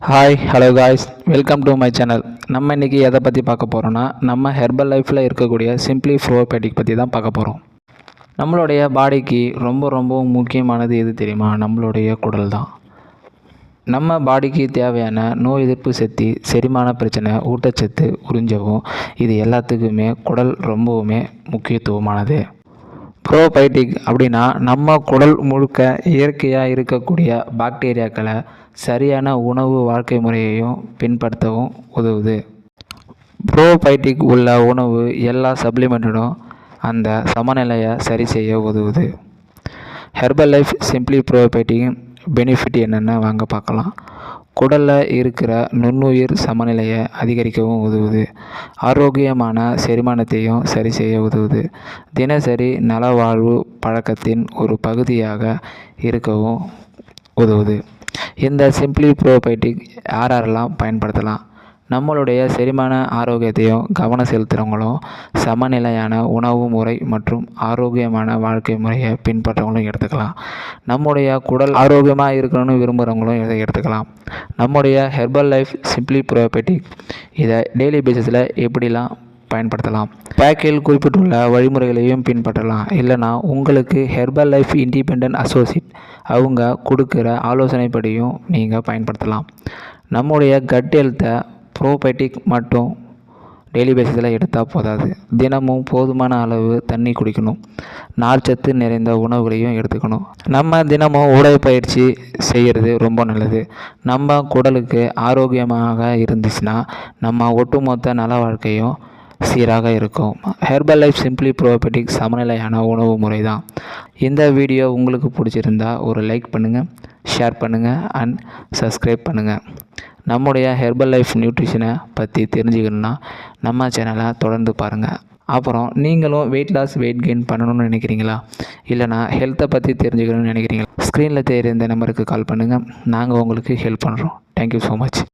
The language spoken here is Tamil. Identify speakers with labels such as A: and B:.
A: Hello guys, welcome to my channel. நம்ம இன்றைக்கி எதை பற்றி பார்க்க போகிறோன்னா, நம்ம ஹெர்பல் லைஃப்பில் இருக்கக்கூடிய சிம்பிளி ப்ரோபயோட்டிக் பற்றி தான் பார்க்க போகிறோம். நம்மளுடைய பாடிக்கு ரொம்ப முக்கியமானது எது தெரியுமா? நம்மளுடைய குடல் தான். நம்ம பாடிக்கு தேவையான நோய் எதிர்ப்பு சக்தி, செரிமான பிரச்சனை, ஊட்டச்சத்து உறிஞ்சவும் இது எல்லாத்துக்குமே குடல் ரொம்பவுமே முக்கியத்துவமானது. ப்ரோபயோட்டிக் அப்படின்னா நம்ம குடல் முழுக்க இயற்கையாக இருக்கக்கூடிய பாக்டீரியாக்களை சரியான உணவு வாழ்க்கை முறையையும் பின்படுத்தவும் உதவுது. ப்ரோபயோட்டிக் உள்ள உணவு எல்லா சப்ளிமெண்ட்டும் அந்த சமநிலையை சரி செய்ய உதவுது. Herbal life simply probiotic benefit என்னென்னு வாங்க பார்க்கலாம். குடலில் இருக்கிற நுண்ணுயிர் சமநிலையை அதிகரிக்கவும் உதவுது. ஆரோக்கியமான செரிமானத்தையும் சரி செய்ய உதவுது. தினசரி நலவாழ்வு பழக்கத்தின் ஒரு பகுதியாக இருக்கவும் உதவுது. இந்த சிம்பிளி ப்ரோபயோட்டிக் யாரெல்லாம் பயன்படுத்தலாம்? நம்மளுடைய செரிமான ஆரோக்கியத்தையும் கவனம் செலுத்துகிறவங்களும், சமநிலையான உணவு முறை மற்றும் ஆரோக்கியமான வாழ்க்கை முறையை பின்பற்றவங்களும் எடுத்துக்கலாம். நம்முடைய குடல் ஆரோக்கியமாக இருக்கணும்னு விரும்புகிறவங்களும் இதை எடுத்துக்கலாம். நம்முடைய ஹெர்பல் லைஃப் சிம்பிளி ப்ரோபயோட்டிக் இதை டெய்லி பேசிஸில் எப்படிலாம் பயன்படுத்தலாம்? பேக்கில் குறிப்பிட்டுள்ள வழிமுறைகளையும் பின்பற்றலாம். இல்லைனா உங்களுக்கு ஹெர்பல் லைஃப் இண்டிபெண்டன்ட் அசோசியேட் அவங்க கொடுக்குற ஆலோசனைப்படியும் நீங்கள் பயன்படுத்தலாம். நம்முடைய கட் ஹெல்த்தை ப்ரோபயோட்டிக் மட்டும் டெய்லி பேசிஸில் எடுத்தால் போதாது. தினமும் போதுமான அளவு தண்ணி குடிக்கணும். நார்ச்சத்து நிறைந்த உணவுகளையும் எடுத்துக்கணும். நம்ம தினமும் உடற்பயிற்சி செய்கிறது ரொம்ப நல்லது. நம்ம குடலுக்கு ஆரோக்கியமாக இருந்துச்சுன்னா நம்ம ஒட்டுமொத்த நல வாழ்க்கையும் சீராக இருக்கும். ஹெர்பல் லைஃப் சிம்பிளி ப்ரோபயோட்டிக் சமநிலையான உணவு முறை தான். இந்த வீடியோ உங்களுக்கு பிடிச்சிருந்தா ஒரு லைக் பண்ணுங்கள், ஷேர் பண்ணுங்கள் அண்ட் சப்ஸ்கிரைப் பண்ணுங்கள். நம்முடைய ஹெர்பல் லைஃப் நியூட்ரிஷனை பற்றி தெரிஞ்சுக்கணுன்னா நம்ம சேனலை தொடர்ந்து பாருங்கள். அப்புறம் நீங்களும் வெயிட் லாஸ், வெயிட் கெயின் பண்ணணும்னு நினைக்கிறீங்களா? இல்லைனா ஹெல்த்தை பற்றி தெரிஞ்சுக்கணும்னு நினைக்கிறீங்களா? ஸ்க்ரீனில் தெரிகிற இந்த நம்பருக்கு கால் பண்ணுங்கள். நாங்கள் உங்களுக்கு ஹெல்ப் பண்ணுறோம். Thank you so much.